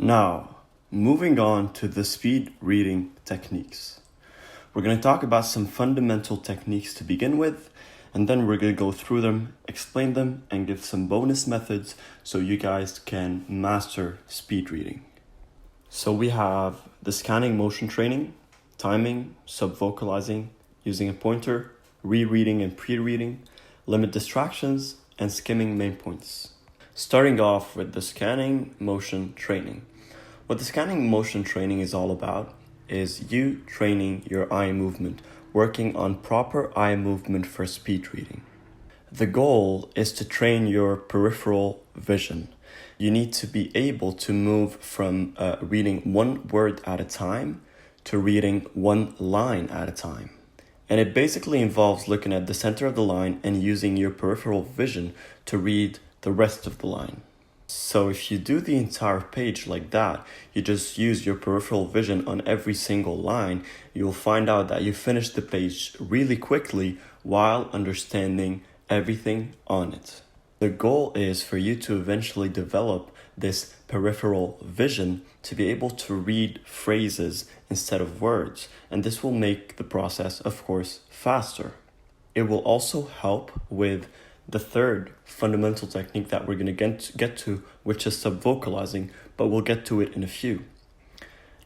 Now, moving on to the speed reading techniques. We're going to talk about some fundamental techniques to begin with, and then we're going to go through them, explain them, and give some bonus methods so you guys can master speed reading. So we have the scanning motion training, timing, subvocalizing, using a pointer, rereading and pre-reading, limit distractions, and skimming main points. Starting off with the scanning motion training. What the scanning motion training is all about is you training your eye movement, working on proper eye movement for speed reading. The goal is to train your peripheral vision. You need to be able to move from reading one word at a time to reading one line at a time. And it basically involves looking at the center of the line and using your peripheral vision to read the rest of the line. So if you do the entire page like that, you just use your peripheral vision on every single line, you'll find out that you finish the page really quickly while understanding everything on it. The goal is for you to eventually develop this peripheral vision to be able to read phrases instead of words, and this will make the process, of course, faster. It will also help with the third fundamental technique that we're going to get to, which is subvocalizing, but we'll get to it in a few.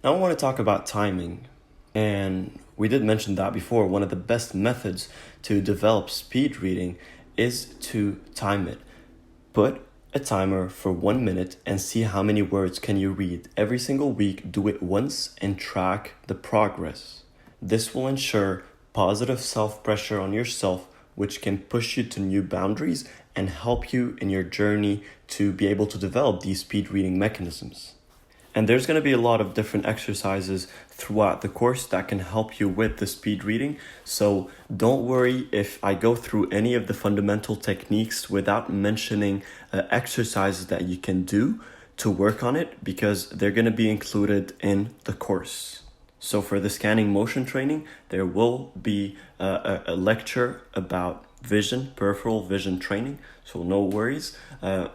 Now I want to talk about timing, and we did mention that before. One of the best methods to develop speed reading is to time it. Put a timer for 1 minute and see how many words can you read. Every single week, do it once and track the progress. This will ensure positive self-pressure on yourself, which can push you to new boundaries and help you in your journey to be able to develop these speed reading mechanisms. And there's going to be a lot of different exercises throughout the course that can help you with the speed reading. So don't worry if I go through any of the fundamental techniques without mentioning exercises that you can do to work on it, because they're going to be included in the course. So for the scanning motion training, there will be a lecture about vision, peripheral vision training. So no worries.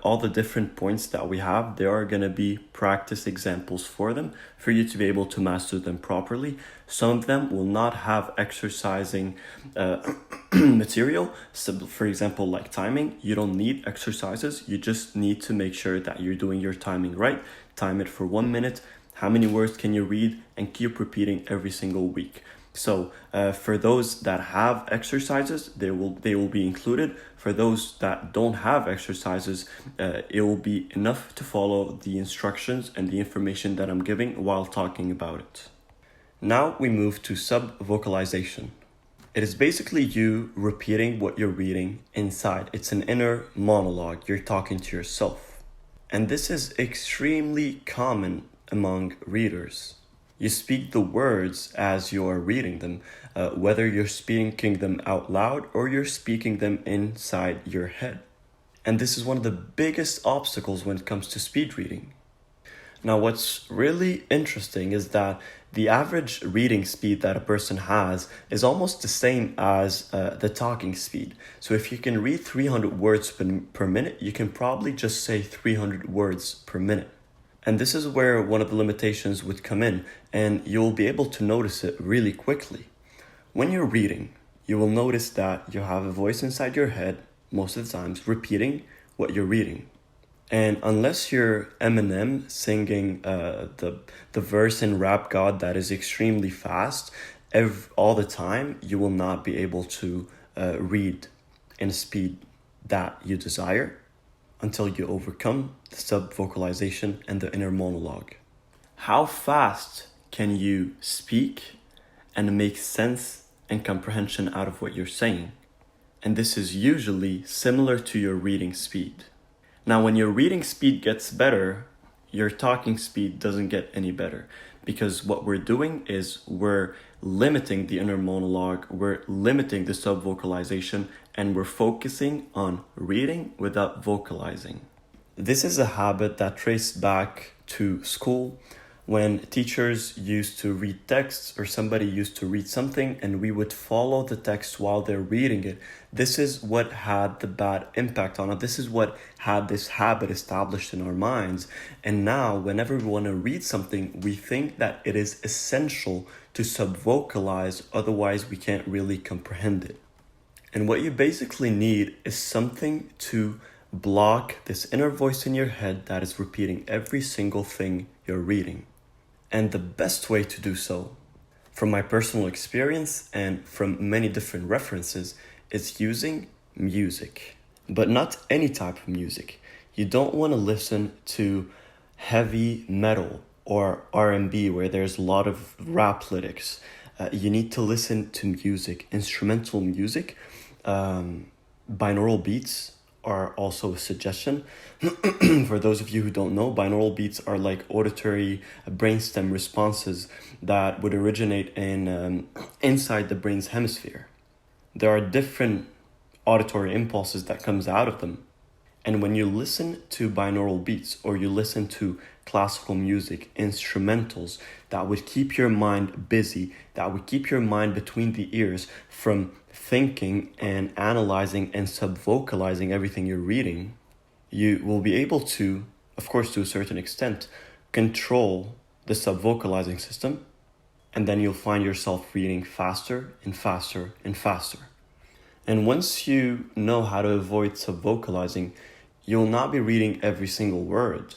All the different points that we have, there are going to be practice examples for them for you to be able to master them properly. Some of them will not have exercising material. So for example, like timing, you don't need exercises. You just need to make sure that you're doing your timing right. Time it for 1 minute. How many words can you read, and keep repeating every single week. So for those that have exercises, they will be included. For those that don't have exercises, it will be enough to follow the instructions and the information that I'm giving while talking about it. Now we move to subvocalization. It is basically you repeating what you're reading inside. It's an inner monologue. You're talking to yourself. And this is extremely common among readers. You speak the words as you are reading them, whether you're speaking them out loud or you're speaking them inside your head. And this is one of the biggest obstacles when it comes to speed reading. Now, what's really interesting is that the average reading speed that a person has is almost the same as the talking speed. So if you can read 300 words per minute, you can probably just say 300 words per minute. And this is where one of the limitations would come in, and you'll be able to notice it really quickly. When you're reading, you will notice that you have a voice inside your head, most of the times, repeating what you're reading. And unless you're Eminem singing the verse in Rap God that is extremely fast, all the time, you will not be able to read in a speed that you desire, until you overcome the subvocalization and the inner monologue. How fast can you speak and make sense and comprehension out of what you're saying? And this is usually similar to your reading speed. Now, when your reading speed gets better, your talking speed doesn't get any better, because what we're doing is we're limiting the inner monologue, we're limiting the subvocalization, and we're focusing on reading without vocalizing. This is a habit that traces back to school, When teachers used to read texts or somebody used to read something and we would follow the text while they're reading it, this is what had the bad impact on it. This is what had this habit established in our minds. And now, whenever we want to read something, we think that it is essential to subvocalize, otherwise we can't really comprehend it. And what you basically need is something to block this inner voice in your head that is repeating every single thing you're reading. And the best way to do so, from my personal experience and from many different references, is using music. But not any type of music. You don't want to listen to heavy metal or R&B where there's a lot of rap lyrics. You need to listen to music, instrumental music. Binaural beats are also a suggestion. For those of you who don't know, binaural beats are like auditory brainstem responses that would originate in inside the brain's hemisphere. There are different auditory impulses that comes out of them. And when you listen to binaural beats or you listen to classical music, instrumentals that would keep your mind busy, that would keep your mind between the ears from thinking and analyzing and subvocalizing everything you're reading, you will be able to, of course to a certain extent, control the subvocalizing system, and then you'll find yourself reading faster and faster and faster. And once you know how to avoid subvocalizing, you'll not be reading every single word.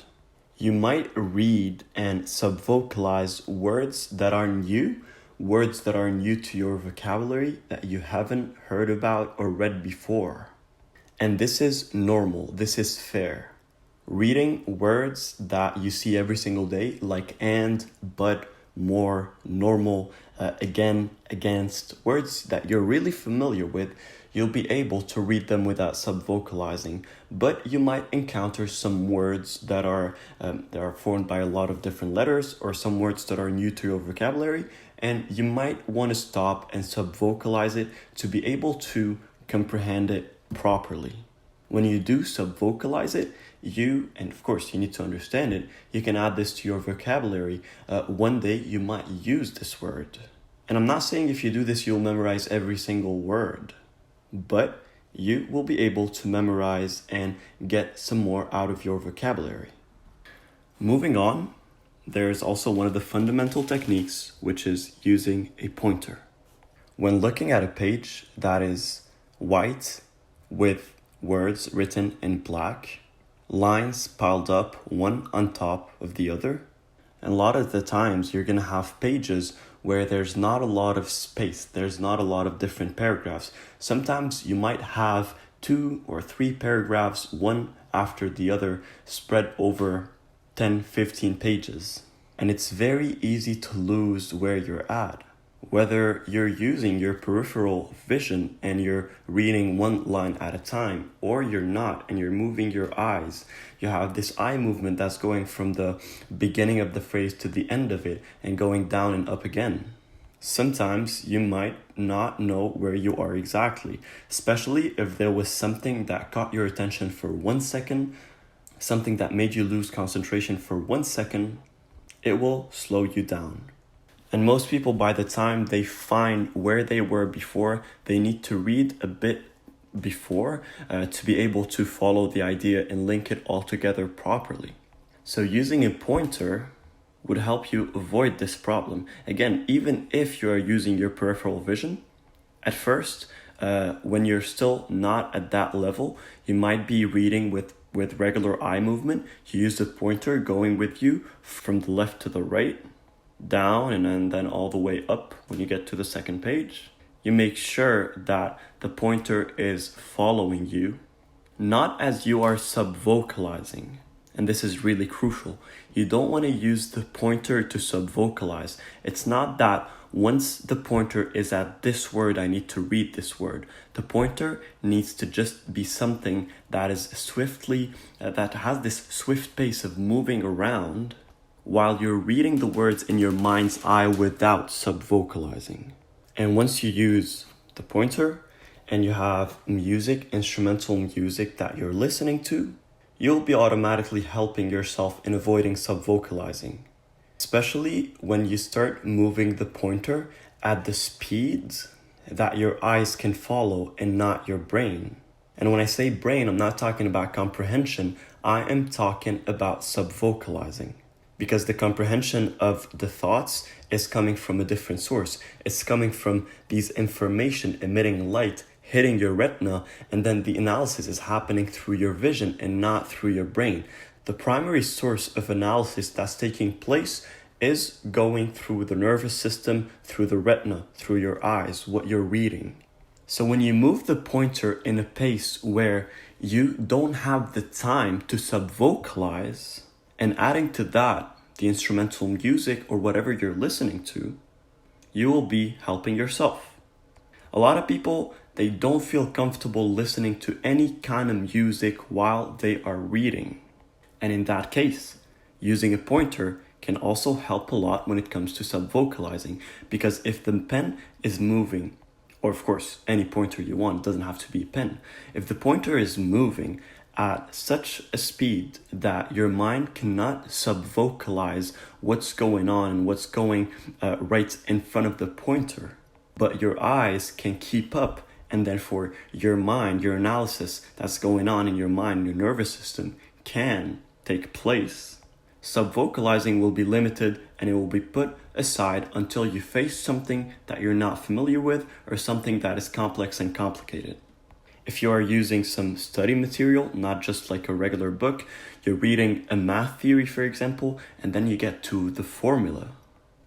You might read and subvocalize words that are new, words that are new to your vocabulary that you haven't heard about or read before. And this is normal, this is fair. Reading words that you see every single day, like and, but, more, normal, again, against, words that you're really familiar with, you'll be able to read them without subvocalizing. But you might encounter some words that are formed by a lot of different letters, or some words that are new to your vocabulary, and you might want to stop and subvocalize it to be able to comprehend it properly. When you do subvocalize it, and of course you need to understand it, you can add this to your vocabulary. One day you might use this word. And I'm not saying if you do this you'll memorize every single word, but you will be able to memorize and get some more out of your vocabulary. Moving on, there's also one of the fundamental techniques, which is using a pointer. When looking at a page that is white with words written in black, lines piled up one on top of the other, and a lot of the times you're going to have pages where there's not a lot of space, there's not a lot of different paragraphs. Sometimes you might have 2 or 3 paragraphs, one after the other, spread over 10, 15 pages. And it's very easy to lose where you're at. Whether you're using your peripheral vision and you're reading one line at a time, or you're not and you're moving your eyes, you have this eye movement that's going from the beginning of the phrase to the end of it and going down and up again. Sometimes you might not know where you are exactly, especially if there was something that caught your attention for 1 second, something that made you lose concentration for 1 second. It will slow you down. And most people, by the time they find where they were before, they need to read a bit before to be able to follow the idea and link it all together properly. So using a pointer would help you avoid this problem. Again, even if you are using your peripheral vision, at first, when you're still not at that level, you might be reading with regular eye movement. You use the pointer going with you from the left to the right, down and then all the way up when you get to the second page. You make sure that the pointer is following you, not as you are subvocalizing. And this is really crucial. You don't want to use the pointer to subvocalize. It's not that once the pointer is at this word, I need to read this word. The pointer needs to just be something that is that has this swift pace of moving around while you're reading the words in your mind's eye without subvocalizing. And once you use the pointer and you have music, instrumental music that you're listening to, you'll be automatically helping yourself in avoiding subvocalizing. especially when you start moving the pointer at the speeds that your eyes can follow and not your brain. And when I say brain, I'm not talking about comprehension, I am talking about subvocalizing. Because the comprehension of the thoughts is coming from a different source. It's coming from these information emitting light, hitting your retina, and then the analysis is happening through your vision and not through your brain. The primary source of analysis that's taking place is going through the nervous system, through the retina, through your eyes, what you're reading. So when you move the pointer in a pace where you don't have the time to subvocalize, and adding to that the instrumental music or whatever you're listening to, you will be helping yourself. A lot of people, they don't feel comfortable listening to any kind of music while they are reading. And in that case, using a pointer can also help a lot when it comes to subvocalizing, because if the pen is moving, or of course any pointer you want, it doesn't have to be a pen. If the pointer is moving at such a speed that your mind cannot subvocalize what's going on and what's going right in front of the pointer, but your eyes can keep up, and therefore your mind, your analysis that's going on in your mind, your nervous system can take place, subvocalizing will be limited and it will be put aside until you face something that you're not familiar with or something that is complex and complicated. If you are using some study material, not just like a regular book, you're reading a math theory, for example, and then you get to the formula.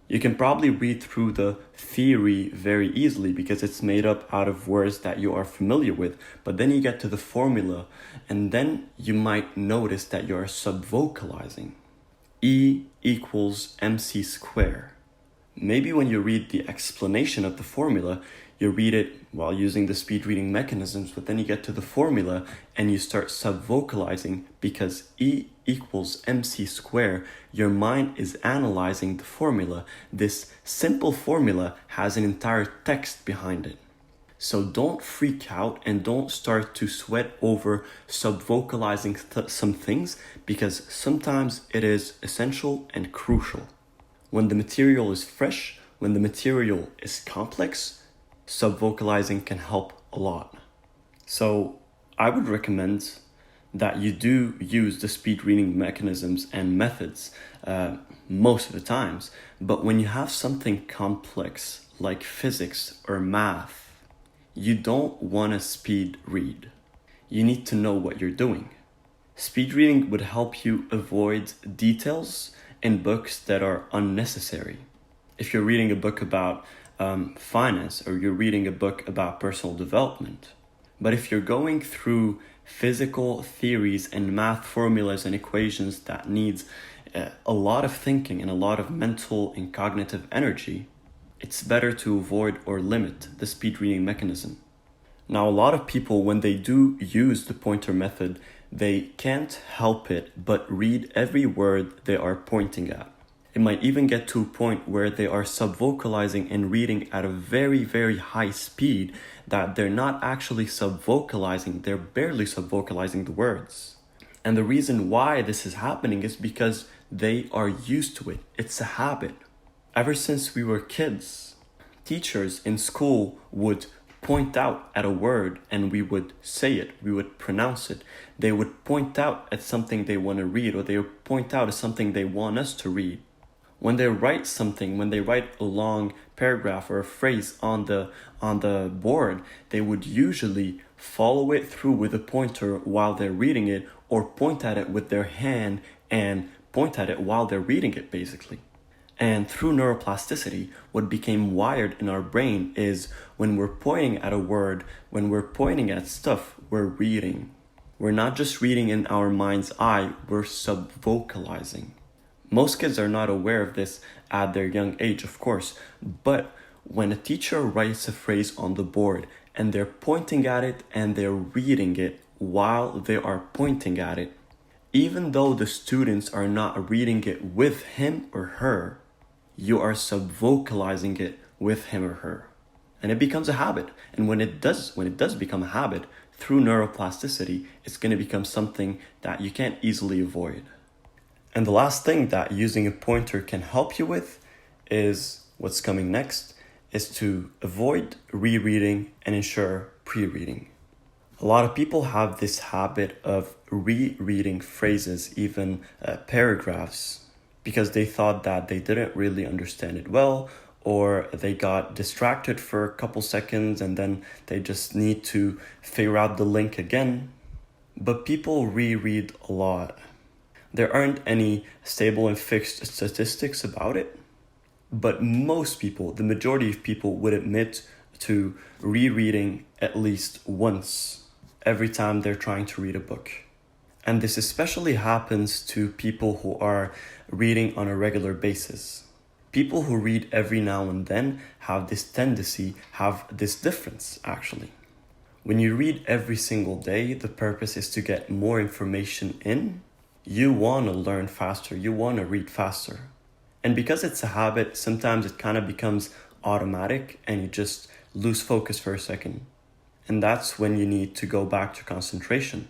You can probably read through the theory very easily because it's made up out of words that you are familiar with, but then you get to the formula and then you might notice that you are subvocalizing. E equals mc squared. Maybe when you read the explanation of the formula, you read it while using the speed reading mechanisms, but then you get to the formula and you start subvocalizing because E equals mc squared. Your mind is analyzing the formula. This simple formula has an entire text behind it. So don't freak out and don't start to sweat over subvocalizing some things, because sometimes it is essential and crucial. When the material is fresh, when the material is complex, subvocalizing can help a lot. So I would recommend that you do use the speed reading mechanisms and methods most of the times, but when you have something complex like physics or math, you don't want to speed read. You need to know what you're doing. Speed reading would help you avoid details in books that are unnecessary. If you're reading a book about finance, or you're reading a book about personal development. But if you're going through physical theories and math formulas and equations that needs a lot of thinking and a lot of mental and cognitive energy, it's better to avoid or limit the speed reading mechanism. Now, a lot of people, when they do use the pointer method, they can't help it but read every word they are pointing at. It might even get to a point where they are subvocalizing and reading at a very, very high speed that they're not actually subvocalizing, they're barely subvocalizing the words. And the reason why this is happening is because they are used to it. It's a habit. Ever since we were kids, teachers in school would point out at a word and we would say it, we would pronounce it. They would point out at something they want to read, or they would point out at something they want us to read. When they write something, when they write a long paragraph or a phrase on the board, they would usually follow it through with a pointer while they're reading it, or point at it with their hand and point at it while they're reading it, basically. And through neuroplasticity, what became wired in our brain is when we're pointing at a word, when we're pointing at stuff, we're reading. We're not just reading in our mind's eye, we're subvocalizing. Most kids are not aware of this at their young age, of course, but when a teacher writes a phrase on the board and they're pointing at it and they're reading it while they are pointing at it, even though the students are not reading it with him or her, you are subvocalizing it with him or her. And it becomes a habit. And when it does become a habit, through neuroplasticity, it's going to become something that you can't easily avoid. And the last thing that using a pointer can help you with is what's coming next, is to avoid rereading and ensure pre-reading. A lot of people have this habit of rereading phrases, even paragraphs, because they thought that they didn't really understand it well, or they got distracted for a couple seconds and then they just need to figure out the link again. But people reread a lot. There aren't any stable and fixed statistics about it, but most people, the majority of people, would admit to rereading at least once every time they're trying to read a book. And this especially happens to people who are reading on a regular basis. People who read every now and then have this tendency, have this difference actually. When you read every single day, the purpose is to get more information in. You want to learn faster, you want to read faster. And because it's a habit, sometimes it kind of becomes automatic and you just lose focus for a second. And that's when you need to go back to concentration.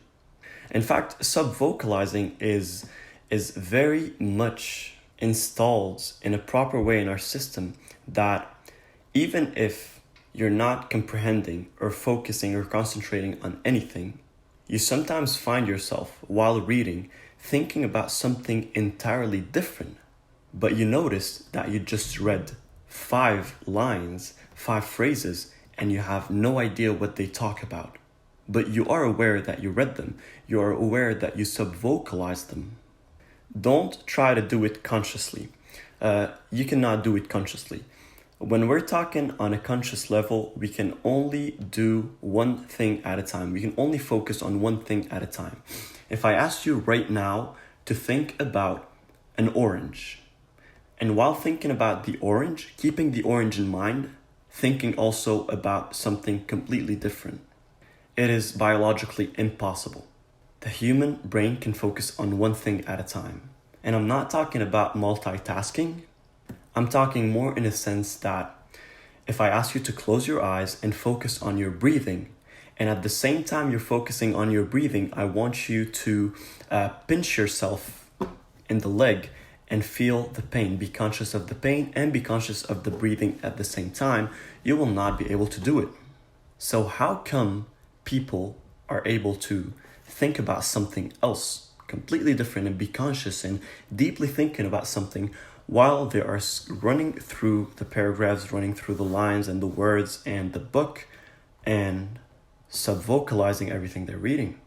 In fact, subvocalizing is very much installed in a proper way in our system, that even if you're not comprehending or focusing or concentrating on anything, you sometimes find yourself while reading thinking about something entirely different. But you notice that you just read 5 lines, 5 phrases, and you have no idea what they talk about. But you are aware that you read them. You are aware that you subvocalized them. Don't try to do it consciously. You cannot do it consciously. When we're talking on a conscious level, we can only do one thing at a time. We can only focus on one thing at a time. If I asked you right now to think about an orange, and while thinking about the orange, keeping the orange in mind, thinking also about something completely different, it is biologically impossible. The human brain can focus on one thing at a time. And I'm not talking about multitasking. I'm talking more in a sense that if I ask you to close your eyes and focus on your breathing, and at the same time you're focusing on your breathing, I want you to pinch yourself in the leg and feel the pain. Be conscious of the pain and be conscious of the breathing at the same time. You will not be able to do it. So how come people are able to think about something else completely different and be conscious and deeply thinking about something while they are running through the paragraphs, running through the lines and the words and the book and subvocalizing everything they're reading?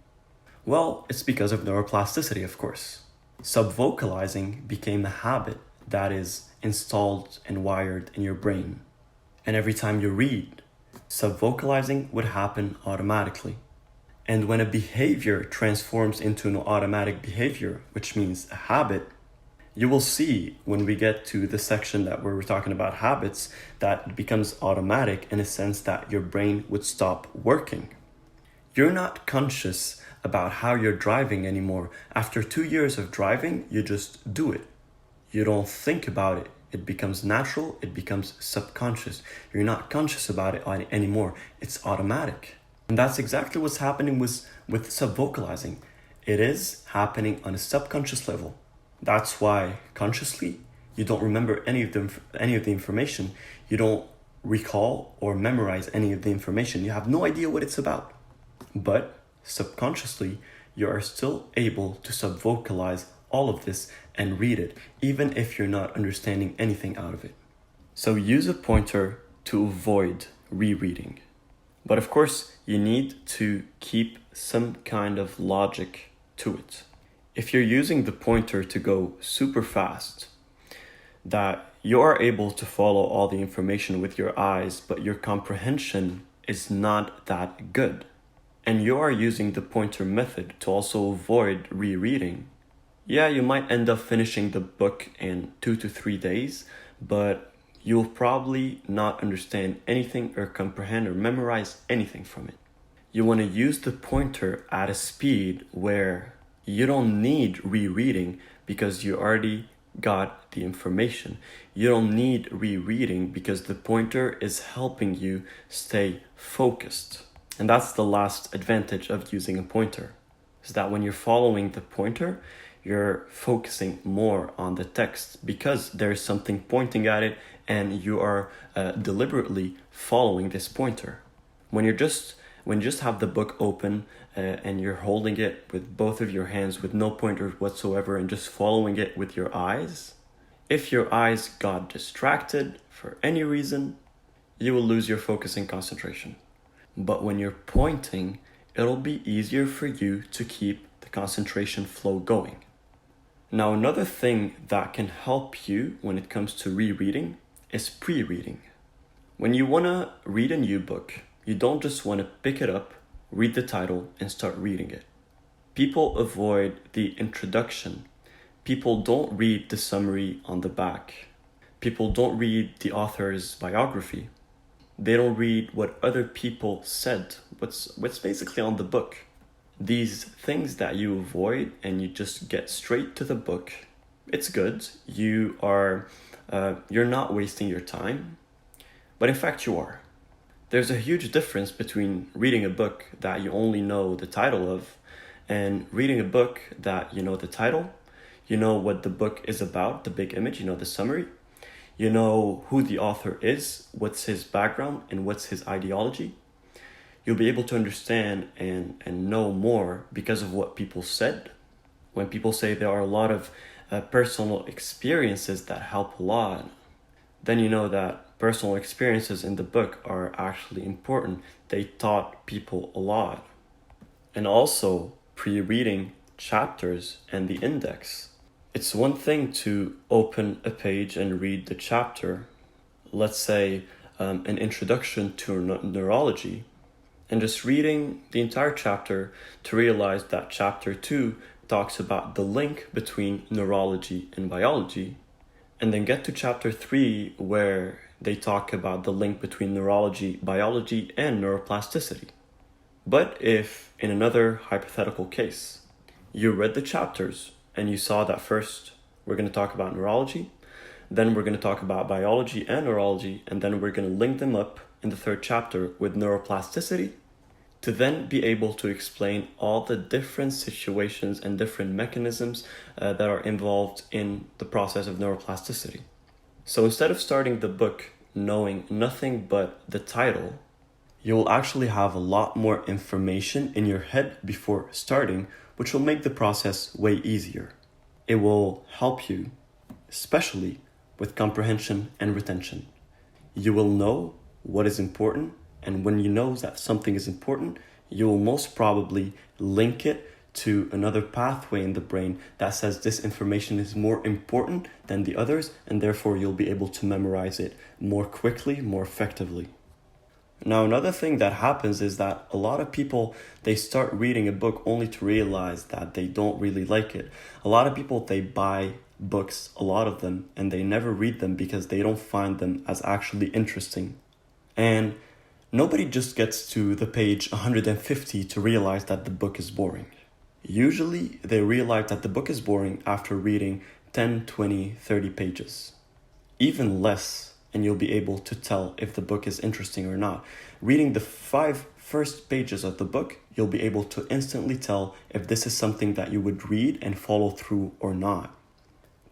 Well, it's because of neuroplasticity, of course. Subvocalizing became a habit that is installed and wired in your brain. And every time you read, subvocalizing would happen automatically. And when a behavior transforms into an automatic behavior, which means a habit, you will see when we get to the section that where we're talking about habits, that it becomes automatic in a sense that your brain would stop working. You're not conscious about how you're driving anymore. After 2 years of driving, you just do it. You don't think about it. It becomes natural. It becomes subconscious. You're not conscious about it anymore. It's automatic. And that's exactly what's happening with subvocalizing. It is happening on a subconscious level. That's why consciously, you don't remember any of the information. You don't recall or memorize any of the information. You have no idea what it's about. But subconsciously, you are still able to subvocalize all of this and read it, even if you're not understanding anything out of it. So use a pointer to avoid rereading. But of course, you need to keep some kind of logic to it. If you're using the pointer to go super fast, that you are able to follow all the information with your eyes, but your comprehension is not that good, and you are using the pointer method to also avoid rereading, yeah, you might end up finishing the book in 2 to 3 days, but you'll probably not understand anything or comprehend or memorize anything from it. You want to use the pointer at a speed where you don't need rereading because you already got the information. You don't need rereading because the pointer is helping you stay focused. And that's the last advantage of using a pointer, is that when you're following the pointer, You're focusing more on the text because there's something pointing at it and you are deliberately following this pointer. When you just have the book open and you're holding it with both of your hands with no pointer whatsoever and just following it with your eyes, if your eyes got distracted for any reason, you will lose your focus and concentration. But when you're pointing, it'll be easier for you to keep the concentration flow going. Now, another thing that can help you when it comes to rereading is pre-reading. When you want to read a new book, you don't just want to pick it up, read the title, and start reading it. People avoid the introduction. People don't read the summary on the back. People don't read the author's biography. They don't read what other people said, what's basically on the book. These things that you avoid and you just get straight to the book, it's good. You're not wasting your time, but in fact you are. There's a huge difference between reading a book that you only know the title of and reading a book that you know the title, you know what the book is about, the big image, you know the summary, you know who the author is, what's his background, and what's his ideology. You'll be able to understand and know more because of what people said. When people say there are a lot of personal experiences that help a lot, then you know that personal experiences in the book are actually important. They taught people a lot. And also pre-reading chapters and the index. It's one thing to open a page and read the chapter, let's say an introduction to neurology, and just reading the entire chapter to realize that chapter 2 talks about the link between neurology and biology, and then get to chapter 3 where they talk about the link between neurology, biology, and neuroplasticity. But if, in another hypothetical case, you read the chapters and you saw that first we're going to talk about neurology, then we're going to talk about biology and neurology, and then we're going to link them up in the third chapter with neuroplasticity, to then be able to explain all the different situations and different mechanisms that are involved in the process of neuroplasticity. So instead of starting the book knowing nothing but the title, you will actually have a lot more information in your head before starting, which will make the process way easier. It will help you, especially with comprehension and retention. You will know what is important, and when you know that something is important, you will most probably link it to another pathway in the brain that says this information is more important than the others, and therefore you'll be able to memorize it more quickly, more effectively. Now, another thing that happens is that a lot of people, they start reading a book only to realize that they don't really like it. A lot of people, they buy books, a lot of them, and they never read them because they don't find them as actually interesting. And nobody just gets to the page 150 to realize that the book is boring. Usually, they realize that the book is boring after reading 10, 20, 30 pages. Even less, and you'll be able to tell if the book is interesting or not. Reading the 5 first pages of the book, you'll be able to instantly tell if this is something that you would read and follow through or not.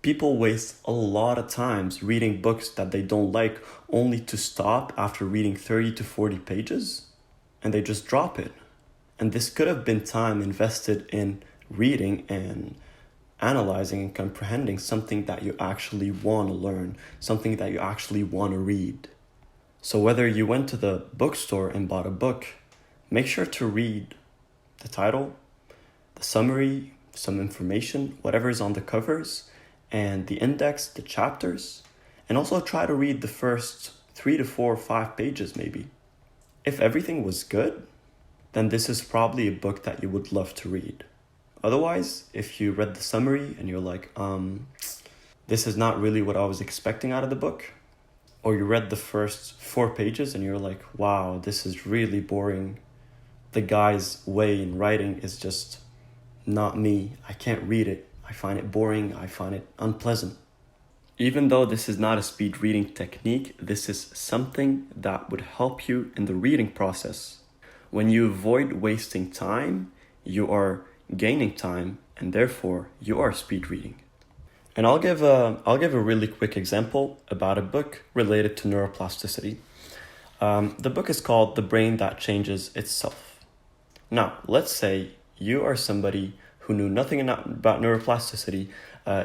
People waste a lot of times reading books that they don't like only to stop after reading 30 to 40 pages, and they just drop it. And this could have been time invested in reading and analyzing and comprehending something that you actually want to learn, something that you actually want to read. So whether you went to the bookstore and bought a book, make sure to read the title, the summary, some information, whatever is on the covers, and the index, the chapters, and also try to read the first 3 to 4 or 5 pages maybe. If everything was good, then this is probably a book that you would love to read. Otherwise, if you read the summary and you're like, this is not really what I was expecting out of the book, or you read the first 4 pages and you're like, wow, this is really boring. The guy's way in writing is just not me. I can't read it. I find it boring. I find it unpleasant. Even though this is not a speed reading technique, this is something that would help you in the reading process. When you avoid wasting time, you are gaining time, and therefore you are speed reading. And I'll give a really quick example about a book related to neuroplasticity. The book is called The Brain That Changes Itself. Now, let's say you are somebody who knew nothing about neuroplasticity,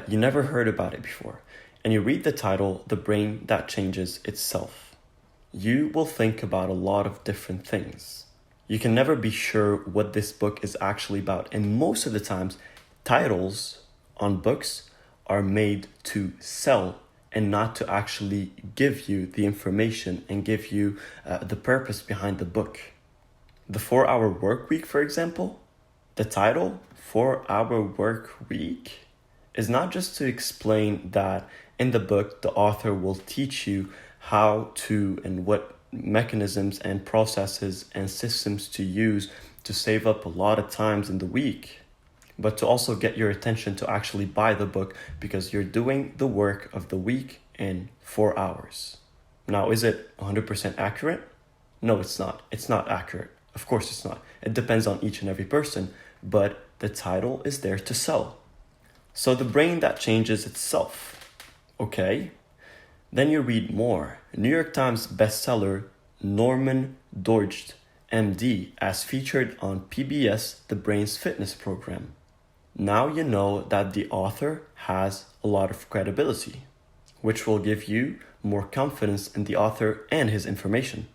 you never heard about it before, and you read the title, The Brain That Changes Itself. You will think about a lot of different things. You can never be sure what this book is actually about, and most of the times, titles on books are made to sell and not to actually give you the information and give you the purpose behind the book. The 4-Hour Work Week, for example, the title, 4-Hour Work Week, is not just to explain that in the book the author will teach you how to and what mechanisms and processes and systems to use to save up a lot of times in the week, but to also get your attention to actually buy the book because you're doing the work of the week in 4 hours. Now, is it 100% accurate? No, it's not. It's not accurate. Of course it's not. It depends on each and every person, but the title is there to sell. So The Brain That Changes Itself. Okay. Then you read more. New York Times bestseller Norman Doidge, MD, as featured on PBS The Brain's Fitness program. Now you know that the author has a lot of credibility, which will give you more confidence in the author and his information.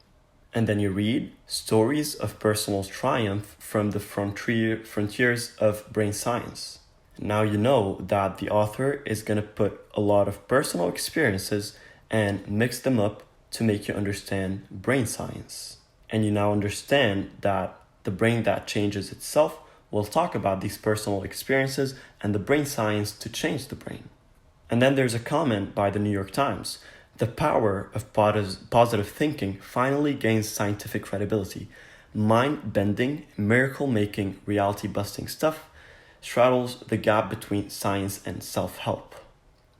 And then you read Stories of Personal Triumph from the Frontiers of Brain Science. Now you know that the author is going to put a lot of personal experiences and mix them up to make you understand brain science. And you now understand that The Brain That Changes Itself will talk about these personal experiences and the brain science to change the brain. And then there's a comment by the New York Times. The power of positive thinking finally gains scientific credibility. Mind-bending, miracle-making, reality-busting stuff straddles the gap between science and self-help.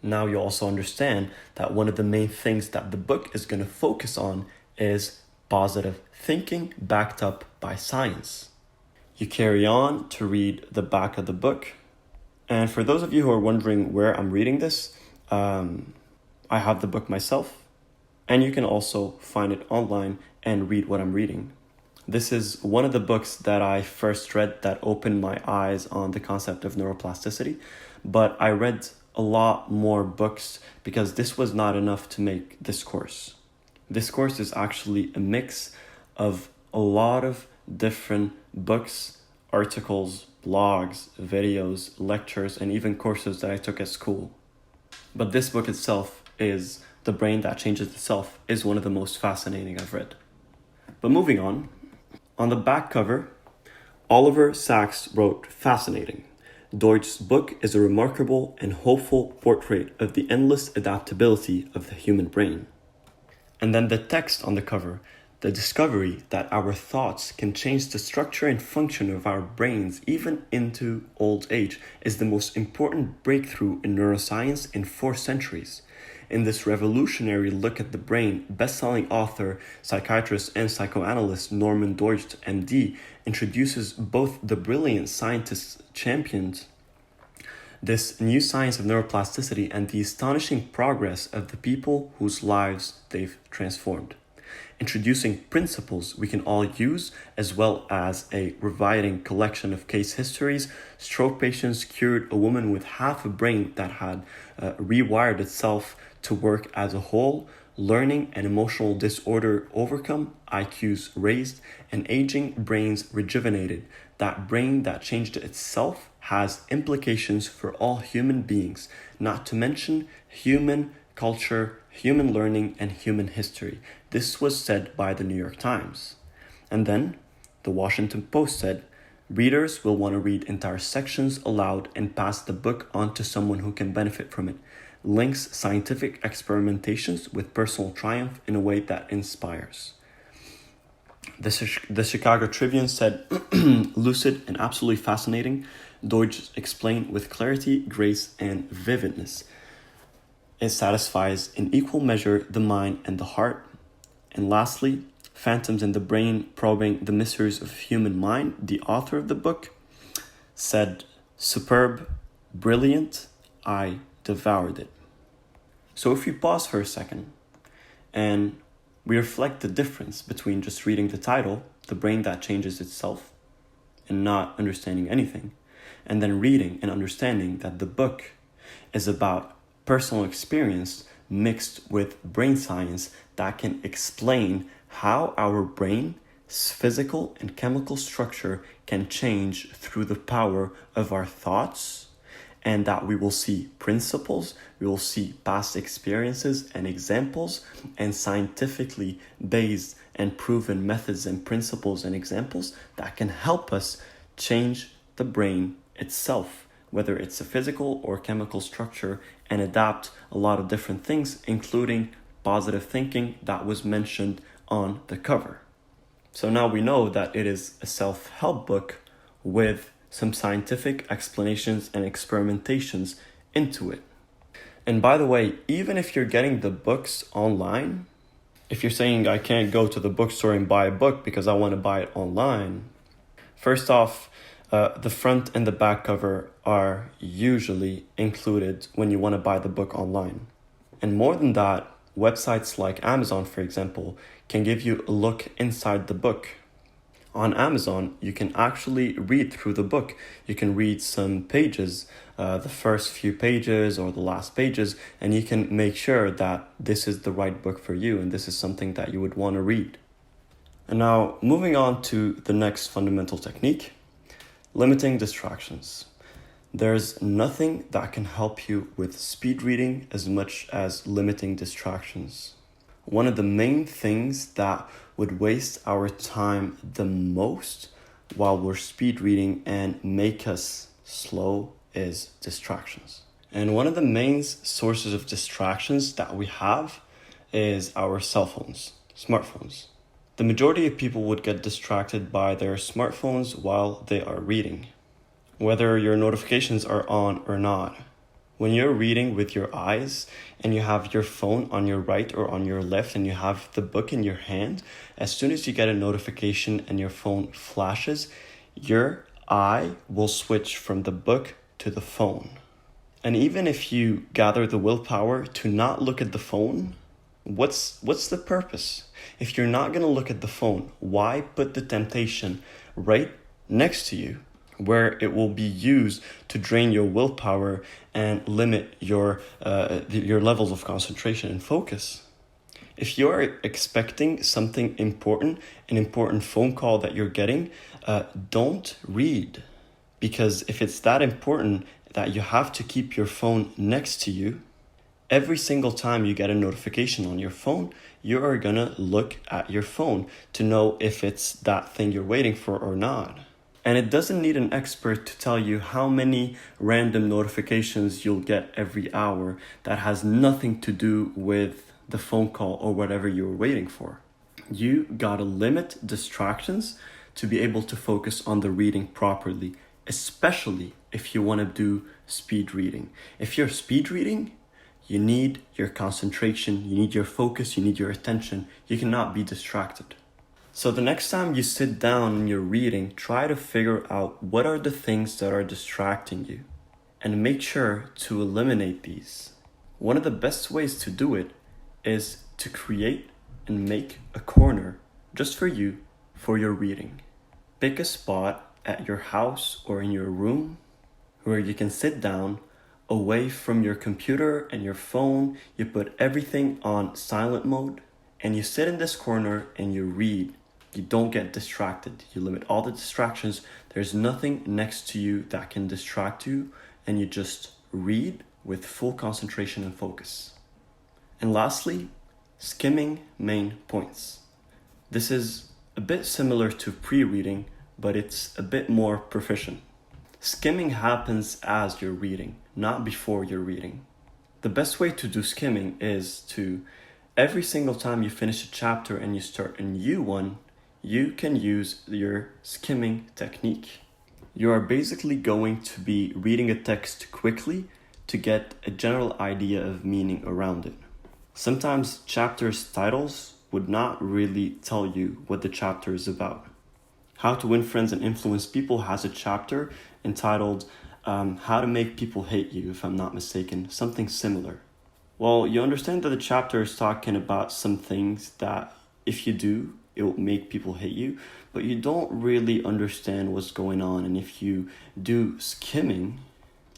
Now you also understand that one of the main things that the book is going to focus on is positive thinking backed up by science. You carry on to read the back of the book. And for those of you who are wondering where I'm reading this, I have the book myself, and you can also find it online and read what I'm reading. This is one of the books that I first read that opened my eyes on the concept of neuroplasticity, but I read a lot more books because this was not enough to make this course. This course is actually a mix of a lot of different books, articles, blogs, videos, lectures, and even courses that I took at school. But this book itself is The Brain That Changes Itself, is one of the most fascinating I've read. But moving on the back cover, Oliver Sacks wrote, "Fascinating. Doidge's book is a remarkable and hopeful portrait of the endless adaptability of the human brain." And then the text on the cover, "The discovery that our thoughts can change the structure and function of our brains even into old age is the most important breakthrough in neuroscience in 4 centuries. In this revolutionary look at the brain, best-selling author, psychiatrist, and psychoanalyst Norman Doidge, MD, introduces both the brilliant scientists championed this new science of neuroplasticity and the astonishing progress of the people whose lives they've transformed. Introducing principles we can all use, as well as a reviving collection of case histories. Stroke patients cured a woman with half a brain that had rewired itself to work as a whole. Learning and emotional disorder overcome, IQs raised, and aging brains rejuvenated. That brain that changed itself has implications for all human beings, not to mention human culture, human learning, and human history." This was said by the New York Times. And then the Washington Post said, "Readers will want to read entire sections aloud and pass the book on to someone who can benefit from it. Links scientific experimentations with personal triumph in a way that inspires." The Chicago Tribune said, "Lucid and absolutely fascinating. Doidge explained with clarity, grace, and vividness. It satisfies in equal measure the mind and the heart." And lastly, "Phantoms in the Brain, Probing the Mysteries of Human Mind," the author of the book said, "Superb, brilliant, I devoured it." So if you pause for a second and we reflect the difference between just reading the title, the brain that changes itself, and not understanding anything, and then reading and understanding that the book is about personal experience mixed with brain science that can explain how our brain's physical and chemical structure can change through the power of our thoughts, and that we will see principles, we will see past experiences and examples, and scientifically based and proven methods and principles and examples that can help us change the brain itself, whether it's a physical or chemical structure, and adapt a lot of different things, including positive thinking that was mentioned on the cover. So now we know that it is a self-help book with some scientific explanations and experimentations into it. And by the way, even if you're getting the books online, if you're saying I can't go to the bookstore and buy a book because I want to buy it online, first off, the front and the back cover are usually included when you want to buy the book online. And more than that, websites like Amazon, for example, can give you a look inside the book. On Amazon, you can actually read through the book. You can read some pages, the first few pages or the last pages, and you can make sure that this is the right book for you and this is something that you would want to read. And now, moving on to the next fundamental technique, limiting distractions. There's nothing that can help you with speed reading as much as limiting distractions. One of the main things that would waste our time the most while we're speed reading and make us slow is distractions. And one of the main sources of distractions that we have is our cell phones, smartphones. The majority of people would get distracted by their smartphones while they are reading, whether your notifications are on or not. When you're reading with your eyes and you have your phone on your right or on your left and you have the book in your hand, as soon as you get a notification and your phone flashes, your eye will switch from the book to the phone. And even if you gather the willpower to not look at the phone, what's the purpose? If you're not going to look at the phone, why put the temptation right next to you, where it will be used to drain your willpower and limit your levels of concentration and focus? If you're expecting something important, an important phone call that you're getting, don't read. Because if it's that important that you have to keep your phone next to you, every single time you get a notification on your phone, you are gonna look at your phone to know if it's that thing you're waiting for or not. And it doesn't need an expert to tell you how many random notifications you'll get every hour that has nothing to do with the phone call or whatever you were waiting for. You gotta limit distractions to be able to focus on the reading properly, especially if you wanna do speed reading. If you're speed reading, you need your concentration, you need your focus, you need your attention. You cannot be distracted. So the next time you sit down and you're reading, try to figure out what are the things that are distracting you and make sure to eliminate these. One of the best ways to do it is to create and make a corner just for you for your reading. Pick a spot at your house or in your room where you can sit down away from your computer and your phone. You put everything on silent mode and you sit in this corner and you read. You don't get distracted. You limit all the distractions. There's nothing next to you that can distract you, and you just read with full concentration and focus. And lastly, skimming main points. This is a bit similar to pre-reading, but it's a bit more proficient. Skimming happens as you're reading, not before you're reading. The best way to do skimming is to, every single time you finish a chapter and you start a new one, you can use your skimming technique. You are basically going to be reading a text quickly to get a general idea of meaning around it. Sometimes chapters' titles would not really tell you what the chapter is about. How to Win Friends and Influence People has a chapter entitled How to Make People Hate You, if I'm not mistaken, something similar. Well, you understand that the chapter is talking about some things that if you do, it will make people hate you, but you don't really understand what's going on. And if you do skimming,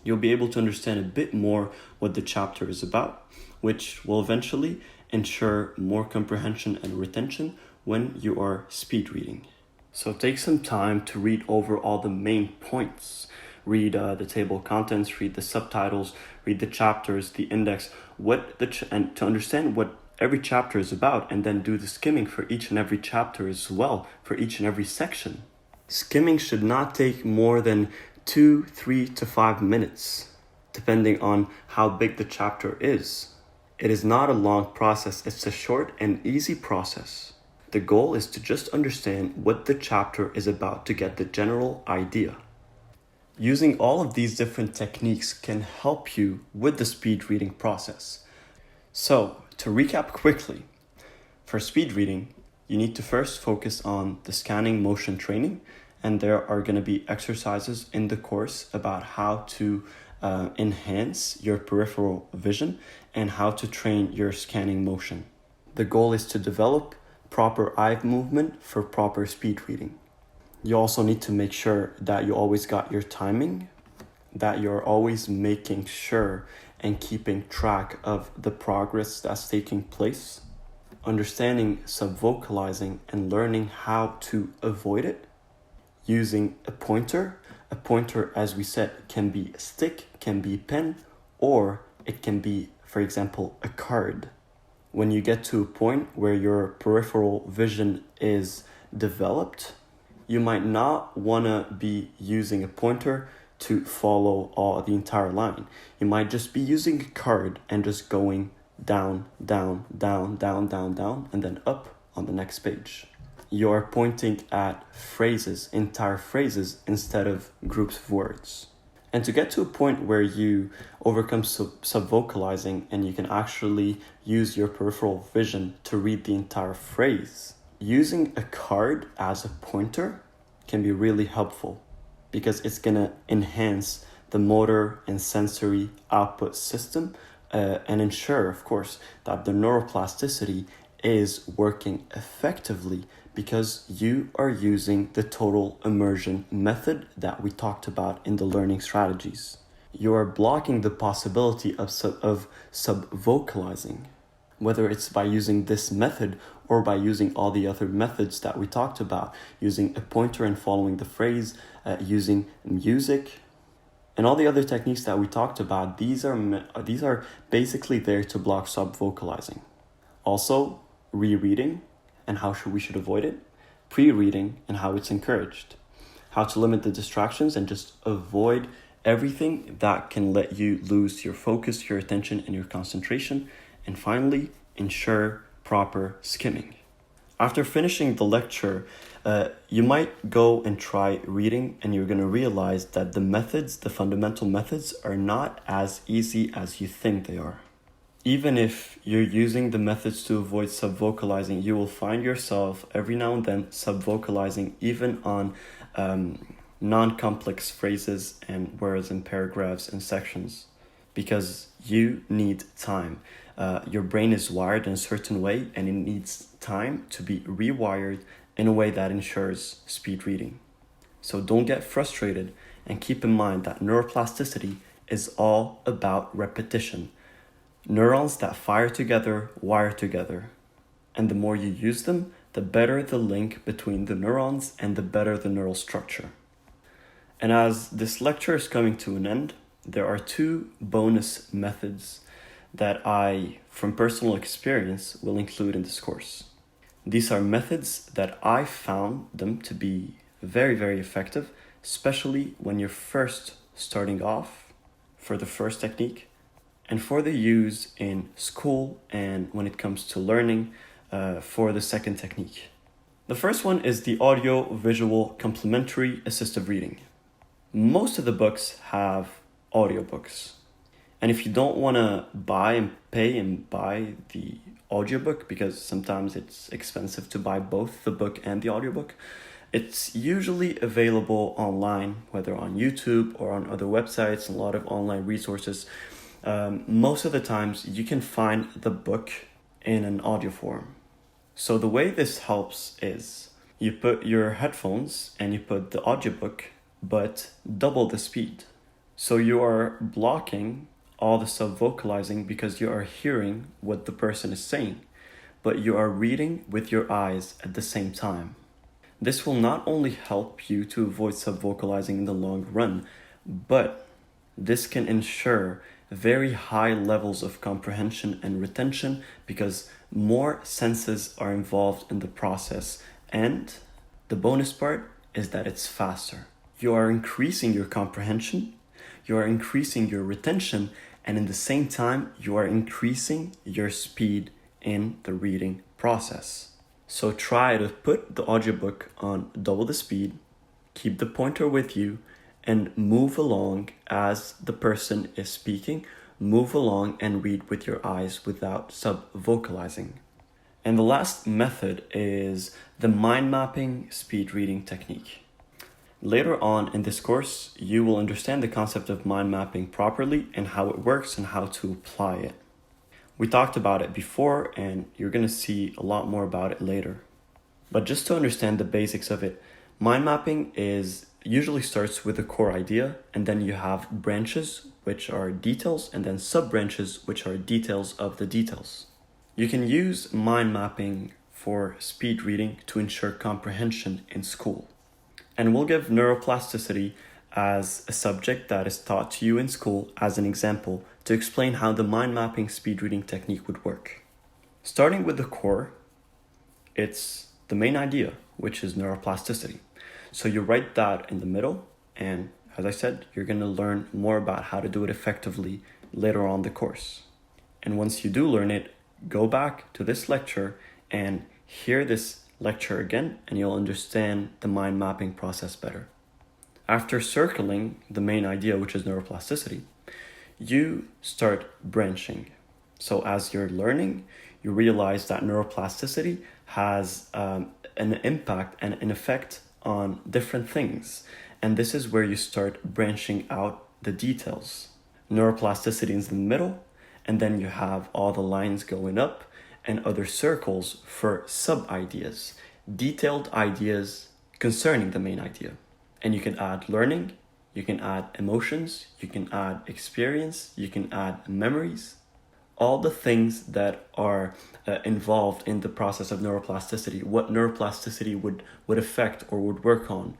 you'll be able to understand a bit more what the chapter is about, which will eventually ensure more comprehension and retention when you are speed reading. So take some time to read over all the main points. Read the table of contents, read the subtitles, read the chapters, the index, and to understand what every chapter is about, and then do the skimming for each and every chapter as well, for each and every section. Skimming should not take more than 2, 3 to 5 minutes, depending on how big the chapter is. It is not a long process, it's a short and easy process. The goal is to just understand what the chapter is about to get the general idea. Using all of these different techniques can help you with the speed reading process. So, to recap quickly, for speed reading, you need to first focus on the scanning motion training, and there are going to be exercises in the course about how to enhance your peripheral vision and how to train your scanning motion. The goal is to develop proper eye movement for proper speed reading. You also need to make sure that you always got your timing, that you're always making sure and keeping track of the progress that's taking place, understanding subvocalizing and learning how to avoid it, using a pointer. A pointer, as we said, can be a stick, can be a pen, or it can be, for example, a card. When you get to a point where your peripheral vision is developed, you might not want to be using a pointer to follow the entire line. You might just be using a card and just going down, down, down, down, down, down, and then up on the next page. You're pointing at phrases, entire phrases, instead of groups of words. And to get to a point where you overcome subvocalizing and you can actually use your peripheral vision to read the entire phrase, using a card as a pointer can be really helpful because it's going to enhance the motor and sensory output system and ensure, of course, that the neuroplasticity is working effectively because you are using the total immersion method that we talked about in the learning strategies. You are blocking the possibility of subvocalizing, whether it's by using this method or by using all the other methods that we talked about, using a pointer and following the phrase, using music, and all the other techniques that we talked about. These are basically there to block subvocalizing. Also, rereading and how we should avoid it, pre-reading and how it's encouraged, how to limit the distractions and just avoid everything that can let you lose your focus, your attention, and your concentration, and finally, ensure proper skimming. After finishing the lecture, you might go and try reading, and you're going to realize that the fundamental methods are not as easy as you think they are. Even if you're using the methods to avoid subvocalizing, you will find yourself every now and then subvocalizing even on non-complex phrases and words and paragraphs and sections because you need time. Your brain is wired in a certain way and it needs time to be rewired in a way that ensures speed reading. So don't get frustrated and keep in mind that neuroplasticity is all about repetition. Neurons that fire together wire together, and the more you use them, the better the link between the neurons and the better the neural structure. And as this lecture is coming to an end, there are 2 bonus methods that I, from personal experience, will include in this course. These are methods that I found them to be very, very effective, especially when you're first starting off for the first technique, and for the use in school and when it comes to learning for the second technique. The first one is the audio-visual complementary assistive reading. Most of the books have audiobooks. And if you don't want to pay and buy the audiobook, because sometimes it's expensive to buy both the book and the audiobook, It's usually available online, whether on YouTube or on other websites, a lot of online resources. Most of the times you can find the book in an audio form. So the way this helps is you put your headphones and you put the audiobook, but double the speed. So you are blocking all the sub-vocalizing because you are hearing what the person is saying, but you are reading with your eyes at the same time. This will not only help you to avoid sub-vocalizing in the long run, but this can ensure very high levels of comprehension and retention because more senses are involved in the process. And the bonus part is that it's faster. You are increasing your comprehension, you are increasing your retention, and in the same time, you are increasing your speed in the reading process. So try to put the audiobook on double the speed, keep the pointer with you, and move along as the person is speaking. Move along and read with your eyes without sub-vocalizing. And the last method is the mind mapping speed reading technique. Later on in this course, you will understand the concept of mind mapping properly and how it works and how to apply it. We talked about it before and you're going to see a lot more about it later. But just to understand the basics of it, mind mapping usually starts with a core idea, and then you have branches, which are details, and then sub-branches, which are details of the details. You can use mind mapping for speed reading to ensure comprehension in school. And we'll give neuroplasticity as a subject that is taught to you in school as an example to explain how the mind mapping speed reading technique would work. Starting with the core, it's the main idea, which is neuroplasticity. So you write that in the middle, and as I said, you're going to learn more about how to do it effectively later on the course. And once you do learn it, go back to this lecture and hear this lecture again, and you'll understand the mind mapping process better. After circling the main idea, which is neuroplasticity, you start branching. So as you're learning, you realize that neuroplasticity has an impact and an effect on different things. And this is where you start branching out the details. Neuroplasticity is in the middle, and then you have all the lines going up and other circles for sub-ideas, detailed ideas concerning the main idea. And you can add learning, you can add emotions, you can add experience, you can add memories. All the things that are involved in the process of neuroplasticity, what neuroplasticity would affect or would work on.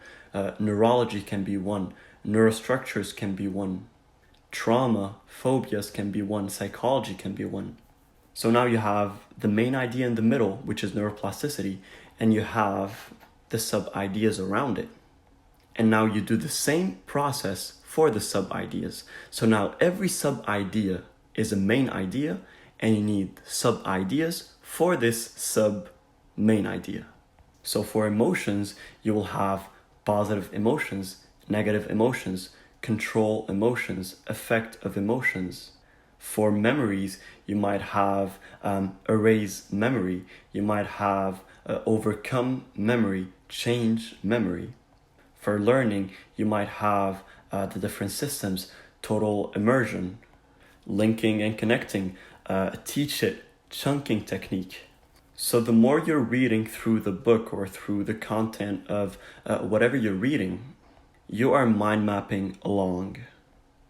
Neurology can be one, neurostructures can be one, trauma, phobias can be one, psychology can be one. So now you have the main idea in the middle, which is neuroplasticity, and you have the sub-ideas around it. And now you do the same process for the sub-ideas. So now every sub-idea is a main idea, and you need sub-ideas for this sub-main idea. So for emotions, you will have positive emotions, negative emotions, control emotions, effect of emotions. For memories, you might have erase memory, you might have overcome memory, change memory. For learning, you might have the different systems, total immersion, linking and connecting, teach it, chunking technique. So the more you're reading through the book or through the content of whatever you're reading, you are mind mapping along.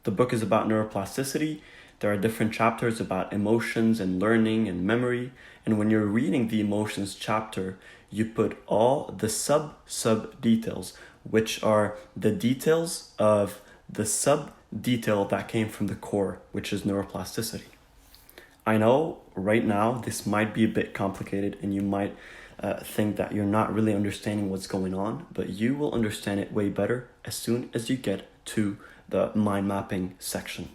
The book is about neuroplasticity. There are different chapters about emotions and learning and memory. And when you're reading the emotions chapter, you put all the sub details, which are the details of the sub detail that came from the core, which is neuroplasticity. I know right now this might be a bit complicated and you might think that you're not really understanding what's going on, but you will understand it way better as soon as you get to the mind mapping section.